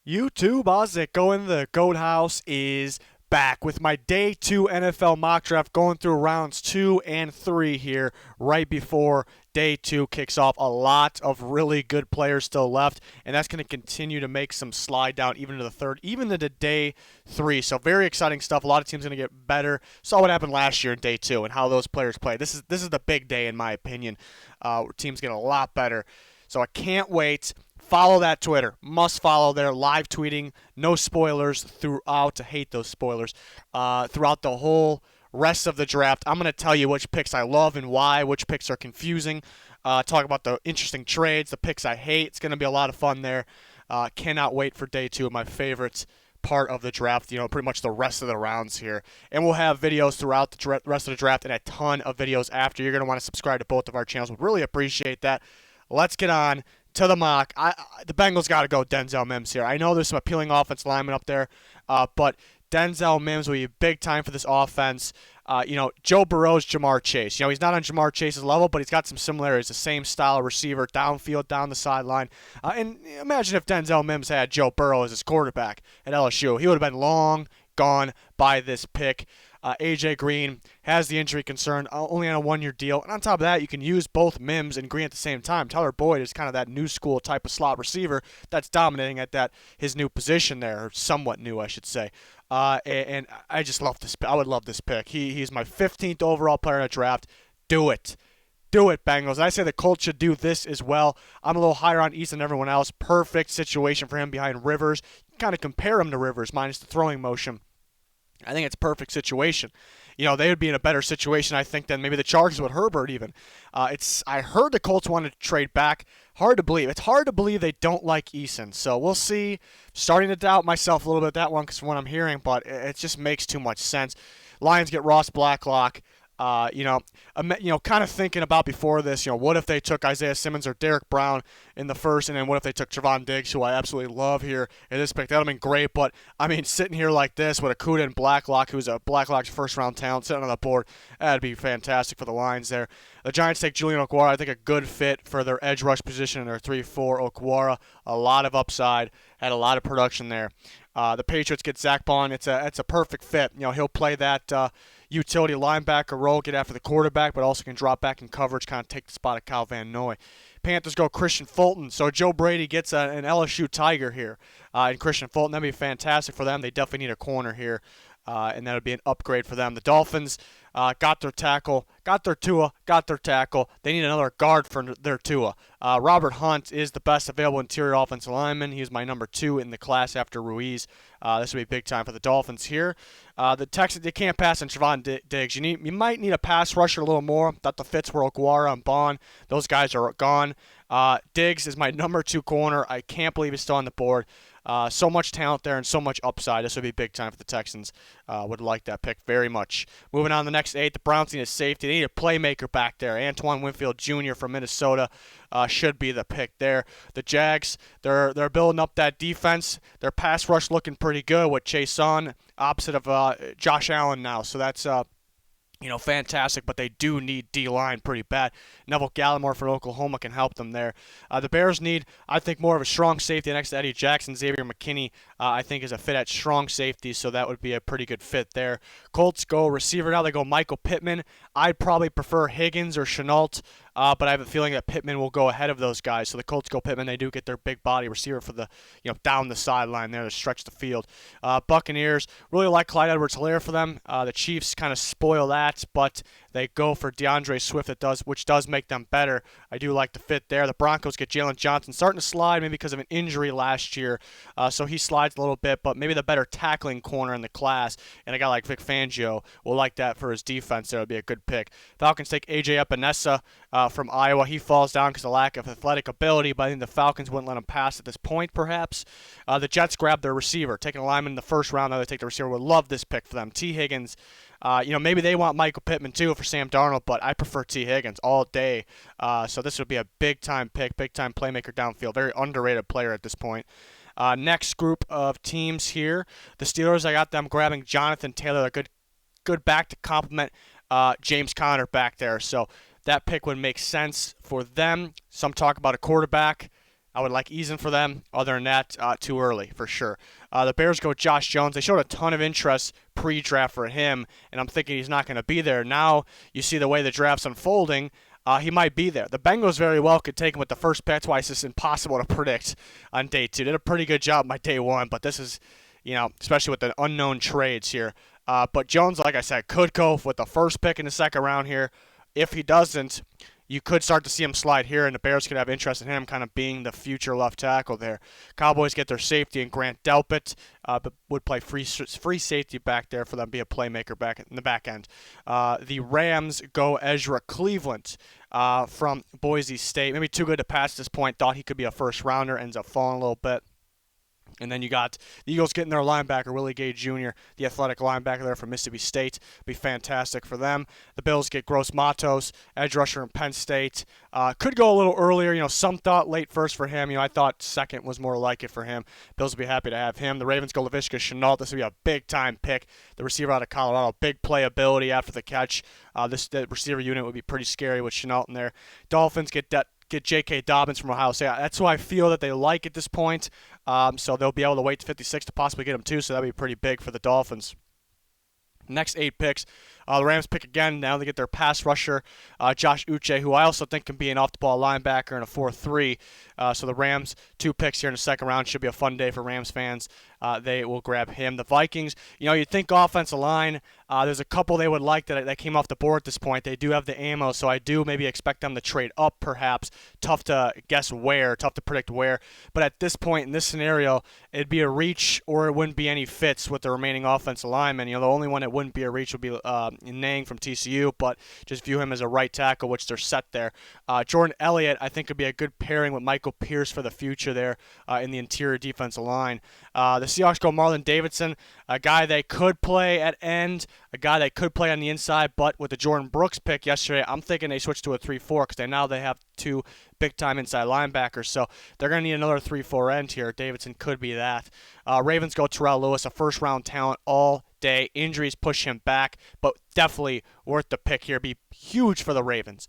YouTube, how's it going? The Goat House is back with my day 2 NFL mock draft, going through rounds 2 and 3 here right before day 2 kicks off. A lot of really good players still left, and that's going to continue to make some slide down even to the third, even into day 3. So very exciting stuff. A lot of teams going to get better. Saw what happened last year in day 2 and how those players play. This is the big day in my opinion. Where teams get a lot better. So I can't wait. Follow that Twitter. Must follow there. Live tweeting. No spoilers throughout. I hate those spoilers. Throughout the whole rest of the draft. I'm going to tell you which picks I love and why, which picks are confusing. Talk about the interesting trades, the picks I hate. It's going to be a lot of fun there. Cannot wait for day 2 of my favorites part of the draft, pretty much the rest of the rounds here. And we'll have videos throughout the rest of the draft and a ton of videos after. You're going to want to subscribe to both of our channels. We'd really appreciate that. Let's get on to the mock. The Bengals got to go Denzel Mims here. I know there's some appealing offense linemen up there, but Denzel Mims will be big time for this offense. Joe Burrow's Jamar Chase. He's not on Jamar Chase's level, but he's got some similarities. The same style of receiver, downfield, down the sideline. And imagine if Denzel Mims had Joe Burrow as his quarterback at LSU. He would have been long gone by this pick. A.J. Green has the injury concern, only on a one-year deal. And on top of that, you can use both Mims and Green at the same time. Tyler Boyd is kind of that new school type of slot receiver that's dominating at his new position there, or somewhat new, I should say. And I just love this. I would love this pick. He's my 15th overall player in the draft. Do it. Do it, Bengals. And I say the Colts should do this as well. I'm a little higher on Eason than everyone else. Perfect situation for him behind Rivers. You can kind of compare him to Rivers, minus the throwing motion. I think it's a perfect situation. They would be in a better situation, I think, than maybe the Chargers with Herbert even. I heard the Colts wanted to trade back. Hard to believe. It's hard to believe they don't like Eason. So we'll see. Starting to doubt myself a little bit that one because from what I'm hearing, but it just makes too much sense. Lions get Ross Blacklock. Kind of thinking about before this, what if they took Isaiah Simmons or Derek Brown in the first, and then what if they took Trevon Diggs, who I absolutely love here in this pick? That would have been great, but, sitting here like this with Akuda and Blacklock, who's a Blacklock's first-round talent, sitting on the board, that'd be fantastic for the Lions there. The Giants take Julian Okwara, I think a good fit for their edge rush position in their 3-4. Okwara, a lot of upside, had a lot of production there. The Patriots get Zach Bond. It's a perfect fit. He'll play that utility linebacker role, get after the quarterback, but also can drop back in coverage, kind of take the spot of Kyle Van Noy. Panthers go Christian Fulton. So Joe Brady gets an LSU Tiger here. And Christian Fulton, that'd be fantastic for them. They definitely need a corner here. And that would be an upgrade for them. The Dolphins got their tackle, got their Tua, got their tackle. They need another guard for their Tua. Robert Hunt is the best available interior offensive lineman. He is my number 2 in the class after Ruiz. This would be big time for the Dolphins here. The Texans, they can't pass on Trevon Diggs. You might need a pass rusher a little more. Thought the fits were Okwara and Bond. Those guys are gone. Diggs is my number 2 corner. I can't believe he's still on the board. So much talent there and so much upside. This would be big time for the Texans. Would like that pick very much. Moving on to the next 8, the Browns need a safety. They need a playmaker back there. Antoine Winfield Jr. from Minnesota should be the pick there. The Jags, they're building up that defense. Their pass rush looking pretty good with Chase on, opposite of Josh Allen now. So that's fantastic, but they do need D-line pretty bad. Neville Gallimore for Oklahoma can help them there. The Bears need, I think, more of a strong safety next to Eddie Jackson. Xavier McKinney, I think, is a fit at strong safety, so that would be a pretty good fit there. Colts go receiver now. They go Michael Pittman. I'd probably prefer Higgins or Shenault, but I have a feeling that Pittman will go ahead of those guys. So the Colts go Pittman. They do get their big body receiver for the, down the sideline there to stretch the field. Buccaneers, really like Clyde Edwards-Helaire for them. The Chiefs kind of spoil that, but they go for DeAndre Swift, which does make them better. I do like the fit there. The Broncos get Jalen Johnson, starting to slide maybe because of an injury last year, so he slides a little bit, but maybe the better tackling corner in the class, and a guy like Vic Fangio will like that for his defense. That would be a good pick. Falcons take A.J. Epinesa from Iowa. He falls down because of lack of athletic ability, but I think the Falcons wouldn't let him pass at this point, perhaps. The Jets grab their receiver, taking a lineman in the first round. Now they take the receiver. Would love this pick for them. T. Higgins. Maybe they want Michael Pittman too for Sam Darnold, but I prefer T. Higgins all day. So this would be a big-time pick, big-time playmaker downfield. Very underrated player at this point. Next group of teams here. The Steelers, I got them grabbing Jonathan Taylor, a good back to complement James Conner back there. So that pick would make sense for them. Some talk about a quarterback. I would like Eason for them. Other than that, too early for sure. The Bears go Josh Jones. They showed a ton of interest pre-draft for him, and I'm thinking he's not going to be there. Now you see the way the draft's unfolding. He might be there. The Bengals very well could take him with the first pick. That's why it's just impossible to predict on day 2. Did a pretty good job by day 1, but this is, especially with the unknown trades here. But Jones, like I said, could go with the first pick in the second round here. If he doesn't, you could start to see him slide here, and the Bears could have interest in him kind of being the future left tackle there. Cowboys get their safety in Grant Delpit, but would play free safety back there for them to be a playmaker back in the back end. The Rams go Ezra Cleveland from Boise State. Maybe too good to pass at this point. Thought he could be a first rounder, ends up falling a little bit. And then you got the Eagles getting their linebacker, Willie Gay Jr., the athletic linebacker there from Mississippi State. Be fantastic for them. The Bills get Gross Matos, edge rusher in Penn State. Could go a little earlier. Some thought late first for him. I thought second was more like it for him. Bills will be happy to have him. The Ravens go Laviska Shenault. This will be a big-time pick. The receiver out of Colorado, big playability after the catch. The receiver unit would be pretty scary with Shenault in there. Dolphins get J.K. Dobbins from Ohio State. That's who I feel that they like at this point. So they'll be able to wait to 56 to possibly get him too, so that would be pretty big for the Dolphins. Next 8 picks, the Rams pick again. Now they get their pass rusher, Josh Uche, who I also think can be an off-the-ball linebacker in a 4-3. So the Rams, 2 picks here in the second round. Should be a fun day for Rams fans. They will grab him. The Vikings, you'd think offensive line. There's a couple they would like that came off the board at this point. They do have the ammo, so I do maybe expect them to trade up perhaps. Tough to guess where, tough to predict where. But at this point in this scenario, it'd be a reach or it wouldn't be any fits with the remaining offensive linemen. The only one that wouldn't be a reach would be Nang from TCU, but just view him as a right tackle, which they're set there. Jordan Elliott, I think, could be a good pairing with Michael Pierce for the future there in the interior defensive line. The Seahawks go Marlon Davidson, a guy they could play at end, a guy they could play on the inside, but with the Jordan Brooks pick yesterday, I'm thinking they switched to a 3-4 because they have 2 big-time inside linebackers, so they're going to need another 3-4 end here. Davidson could be that. Ravens go Terrell Lewis, a first-round talent all day. Injuries push him back, but definitely worth the pick here. Be huge for the Ravens.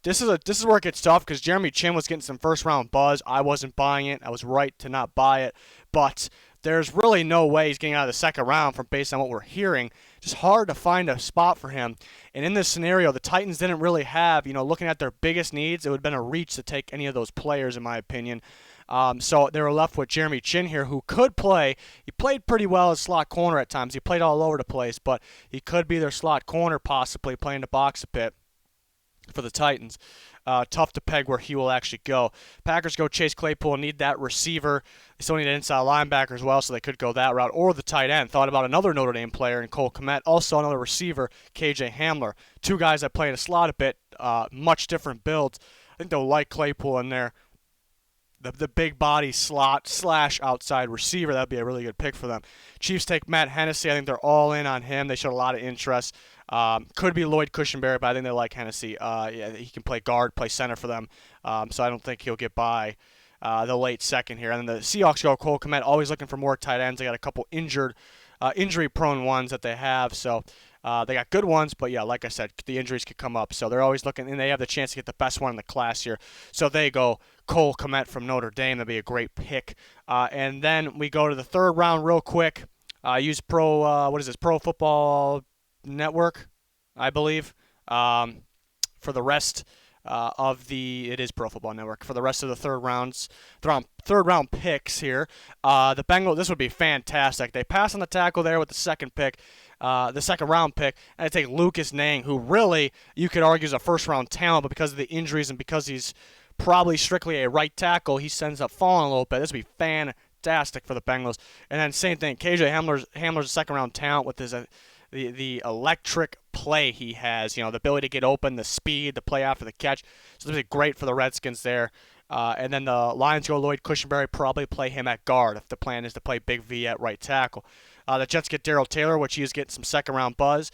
This is where it gets tough because Jeremy Chin was getting some first-round buzz. I wasn't buying it. I was right to not buy it, but there's really no way he's getting out of the second round based on what we're hearing. Just hard to find a spot for him. And in this scenario, the Titans didn't really have, looking at their biggest needs, it would have been a reach to take any of those players, in my opinion. So they were left with Jeremy Chin here, who could play. He played pretty well as slot corner at times. He played all over the place, but he could be their slot corner possibly, playing the box a bit for the Titans. Tough to peg where he will actually go. Packers go Chase Claypool, need that receiver. They still need an inside linebacker as well, so they could go that route. Or the tight end. Thought about another Notre Dame player in Cole Kmet. Also another receiver, KJ Hamler. 2 guys that play in a slot a bit. Much different builds. I think they'll like Claypool in there. The big body slot / outside receiver, that'd be a really good pick for them. Chiefs take Matt Hennessy. I think they're all in on him. They showed a lot of interest. Could be Lloyd Cushenberry, but I think they like Hennessy. He can play guard, play center for them. So I don't think he'll get by the late second here. And then the Seahawks go Cole Kmet, always looking for more tight ends. They got a couple injury-prone ones that they have. So they got good ones, but yeah, like I said, the injuries could come up. So they're always looking, and they have the chance to get the best one in the class here. So they go Cole Kmet from Notre Dame. That'd be a great pick. And then we go to the third round real quick. Use Pro Football Network, I believe, for the rest it is Pro Football Network for the rest of the third round picks here. The Bengals, this would be fantastic. They pass on the tackle there with the second pick, the second round pick, and they take Lucas Nang, who really you could argue is a first round talent, but because of the injuries and because he's probably strictly a right tackle, he ends up falling a little bit. This would be fantastic for the Bengals. And then same thing, KJ Hamler's a second round talent with his the electric play he has, the ability to get open, the speed, the play after the catch. So this would be great for the Redskins there. And then the Lions go Lloyd Cushenberry, probably play him at guard if the plan is to play Big V at right tackle. The Jets get Darrell Taylor, which he is getting some second-round buzz.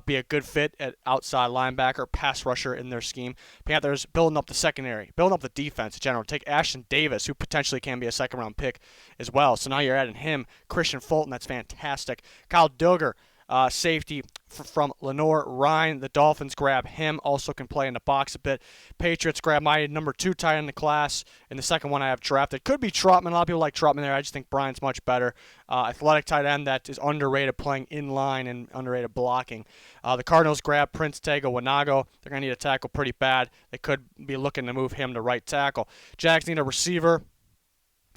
Be a good fit at outside linebacker, pass rusher in their scheme. Panthers building up the secondary, building up the defense in general. Take Ashton Davis, who potentially can be a second-round pick as well. So now you're adding him, Christian Fulton. That's fantastic. Kyle Duggar. Safety from Lenore Ryan. The Dolphins grab him. Also can play in the box a bit. Patriots grab my number 2 tight end in the class. And the second one I have drafted could be Trotman. A lot of people like Trotman there. I just think Bryant's much better. Athletic tight end that is underrated playing in line and underrated blocking. The Cardinals grab Prince Tega Wanago. They're going to need a tackle pretty bad. They could be looking to move him to right tackle. Jags need a receiver.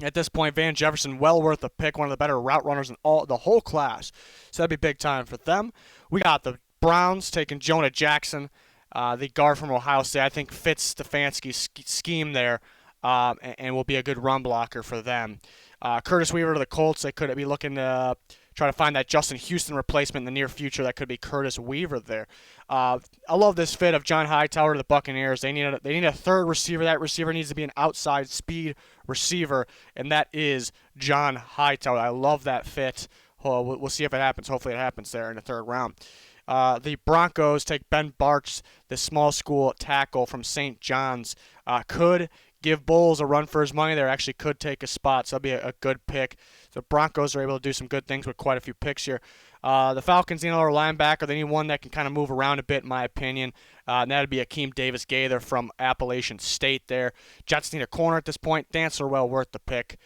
At this point, Van Jefferson, well worth a pick, one of the better route runners in the whole class. So that'd be big time for them. We got the Browns taking Jonah Jackson, the guard from Ohio State. I think fits Stefanski's scheme there and will be a good run blocker for them. Curtis Weaver to the Colts. They could be looking to try to find that Justin Houston replacement in the near future. That could be Curtis Weaver there. I love this fit of John Hightower to the Buccaneers. They need a third receiver. That receiver needs to be an outside speed receiver, and that is John Hightower. I love that fit. We'll see if it happens. Hopefully it happens there in the third round. The Broncos take Ben Bartz, the small school tackle from St. John's. Could give Bulls a run for his money there. Actually could take a spot, so that'll be a good pick. The Broncos are able to do some good things with quite a few picks here. The Falcons need another linebacker. They need one that can kind of move around a bit, in my opinion. And that would be Akeem Davis-Gaither from Appalachian State there. Jets need a corner at this point. Dancer, well worth the pick.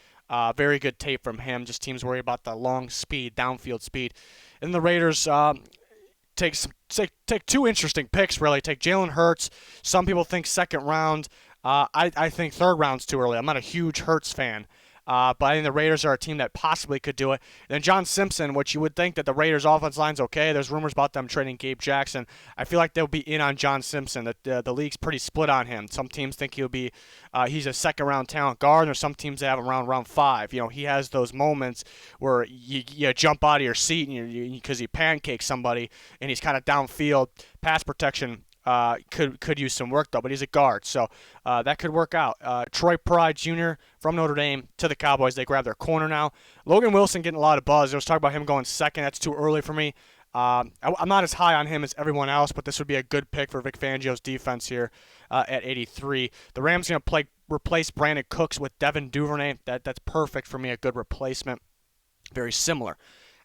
Very good tape from him. Just teams worry about the long speed, downfield speed. And the Raiders take two interesting picks, really. Take Jalen Hurts. Some people think second round. I think third round's too early. I'm not a huge Hurts fan. But I think the Raiders are a team that possibly could do it. And then John Simpson, which you would think that the Raiders' offense line's okay. There's rumors about them trading Gabe Jackson. I feel like they'll be in on John Simpson. The league's pretty split on him. Some teams think he's a second-round talent guard, and some teams have him around round 5. You know, he has those moments where you jump out of your seat because he pancakes somebody, and he's kind of downfield. Pass protection could use some work, though, but he's a guard, so that could work out. Troy Pride Jr. from Notre Dame to the Cowboys. They grab their corner now. Logan Wilson getting a lot of buzz. I was talking about him going second. That's too early for me. I'm not as high on him as everyone else, but this would be a good pick for Vic Fangio's defense here at 83. The Rams going to replace Brandon Cooks with Devin Duvernay. That's perfect for me, a good replacement. Very similar.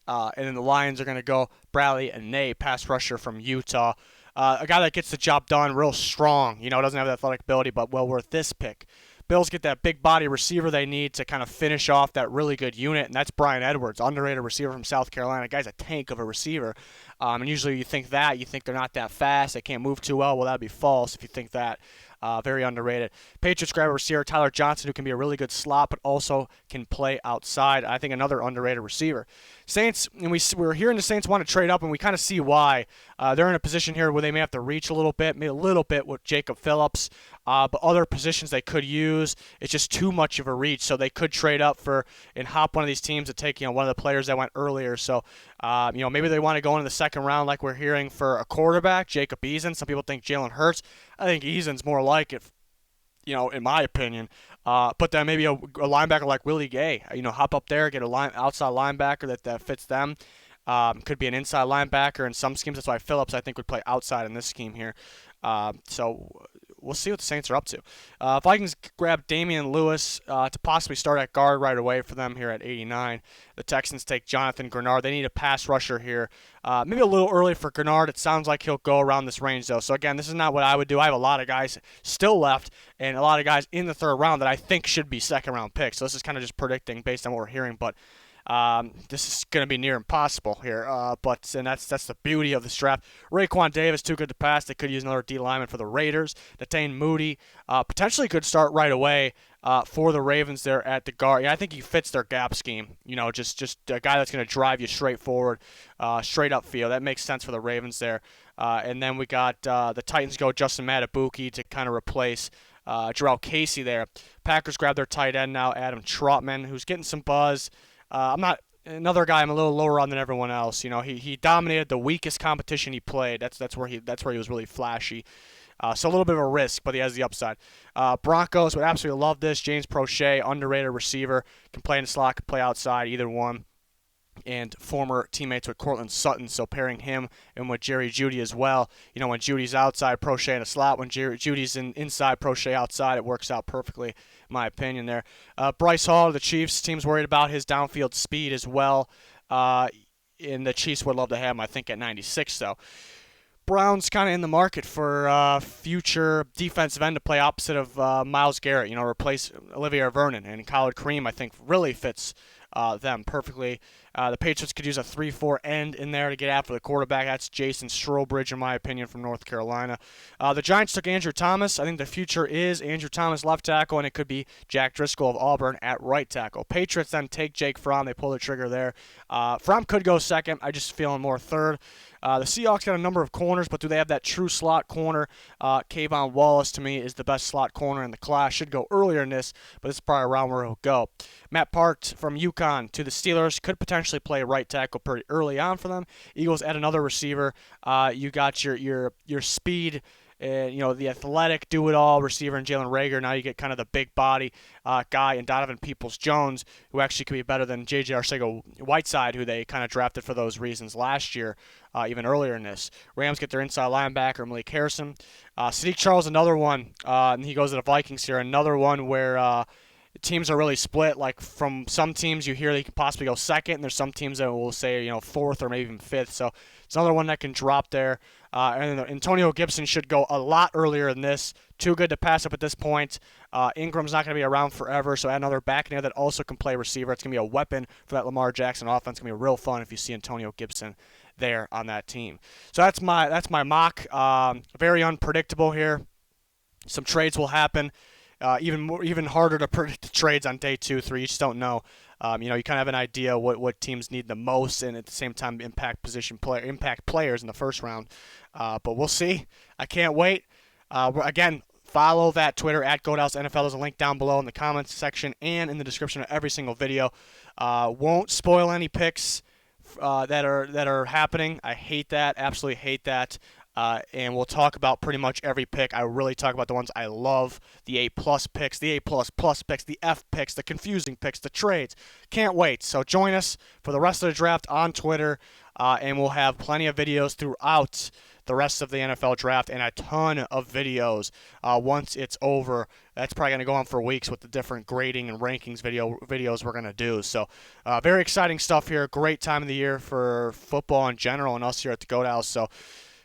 And then the Lions are going to go Bradley and Ney, pass rusher from Utah. A guy that gets the job done, real strong. Doesn't have the athletic ability, but well worth this pick. Bills get that big body receiver they need to kind of finish off that really good unit, and that's Brian Edwards, underrated receiver from South Carolina. Guy's a tank of a receiver. And usually you think they're not that fast, they can't move too well. Well, that'd be false if you think that. Very underrated. Patriots grab a receiver, Tyler Johnson, who can be a really good slot, but also can play outside. I think another underrated receiver. Saints, and we're hearing the Saints want to trade up, and we kind of see why. They're in a position here where they may have to reach a little bit with Jacob Phillips, but other positions they could use. It's just too much of a reach, so they could trade up and hop one of these teams to take one of the players that went earlier. So maybe they want to go into the second round, like we're hearing, for a quarterback, Jacob Eason. Some people think Jalen Hurts. I think Eason's more like it, in my opinion. But then maybe a linebacker like Willie Gay, hop up there, get outside linebacker that fits them. Could be an inside linebacker in some schemes. That's why Phillips, I think, would play outside in this scheme here. So we'll see what the Saints are up to. Vikings grab Damian Lewis to possibly start at guard right away for them here at 89. The Texans take Jonathan Grenard. They need a pass rusher here. Maybe a little early for Grenard. It sounds like he'll go around this range, though. So, again, this is not what I would do. I have a lot of guys still left and a lot of guys in the third round that I think should be second-round picks. So this is kind of just predicting based on what we're hearing. But this is going to be near impossible here, and that's the beauty of this draft. Raekwon Davis, too good to pass. They could use another D lineman for the Raiders. Natane Moody potentially could start right away for the Ravens there at the guard. Yeah, I think he fits their gap scheme. Just a guy that's going to drive you straight forward, straight up field. That makes sense for the Ravens there. And then we got the Titans go Justin Matabuki to kind of replace Jarrell Casey there. Packers grab their tight end now, Adam Trotman, who's getting some buzz. I'm not another guy I'm a little lower on than everyone else. He dominated the weakest competition he played. That's where he was really flashy. So a little bit of a risk, but he has the upside. Broncos would absolutely love this. James Prochet, underrated receiver, can play in the slot, can play outside, either one. And former teammates with Cortland Sutton, so pairing him and with Jerry Jeudy as well. When Judy's outside, Prochet in a slot. When Judy's inside, Prochet outside, it works out perfectly, in my opinion there. Bryce Hall, the Chiefs, team's worried about his downfield speed as well. and the Chiefs would love to have him, I think, at 96, though. Browns kind of in the market for future defensive end to play opposite of Myles Garrett, replace Olivier Vernon. And Khalid Kareem, I think, really fits them perfectly. The Patriots could use a 3-4 end in there to get after the quarterback. That's Jason Strowbridge, in my opinion, from North Carolina. The Giants took Andrew Thomas. I think the future is Andrew Thomas left tackle, and it could be Jack Driscoll of Auburn at right tackle. Patriots then take Jake Fromm. They pull the trigger there. Fromm could go second. I just feel more third. The Seahawks got a number of corners, but do they have that true slot corner? Kayvon Wallace, to me, is the best slot corner in the class. Should go earlier in this, but this is probably around where he'll go. Matt Park from UConn to the Steelers could potentially play right tackle pretty early on for them. Eagles add another receiver. You got your speed, the athletic, do-it-all receiver in Jalen Reagor. Now you get kind of the big body guy in Donovan Peoples-Jones, who actually could be better than J.J. Arcega-Whiteside, who they kind of drafted for those reasons last year, even earlier in this. Rams get their inside linebacker, Malik Harrison. Sadiq Charles, another one, and he goes to the Vikings here, another one where teams are really split. Like, from some teams you hear they could possibly go second, and there's some teams that will say, fourth or maybe even fifth. So it's another one that can drop there. And Antonio Gibson should go a lot earlier than this. Too good to pass up at this point. Ingram's not going to be around forever, so add another back in there that also can play receiver. It's going to be a weapon for that Lamar Jackson offense. It's going to be real fun if you see Antonio Gibson there on that team. So that's my mock. Very unpredictable here. Some trades will happen. Even harder to predict the trades on day 2, 3. You just don't know. You kind of have an idea what teams need the most, and at the same time impact players in the first round. But we'll see. I can't wait. Again, follow that Twitter at GoatHouseNFL. There's a link down below in the comments section and in the description of every single video. Won't spoil any picks that are happening. I hate that. Absolutely hate that. And we'll talk about pretty much every pick. I really talk about the ones I love, the A-plus picks, the A++ picks, the F picks, the confusing picks, the trades. Can't wait. So join us for the rest of the draft on Twitter, and we'll have plenty of videos throughout the rest of the NFL draft and a ton of videos once it's over. That's probably going to go on for weeks with the different grading and rankings videos we're going to do. So very exciting stuff here. Great time of the year for football in general and us here at the Goat House. So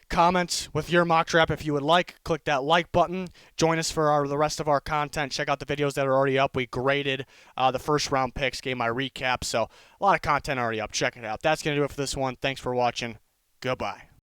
comment with your mock draft if you would like. Click that like button. Join us for the rest of our content. Check out the videos that are already up. We graded the first round picks, gave my recap. So a lot of content already up. Check it out. That's going to do it for this one. Thanks for watching. Goodbye.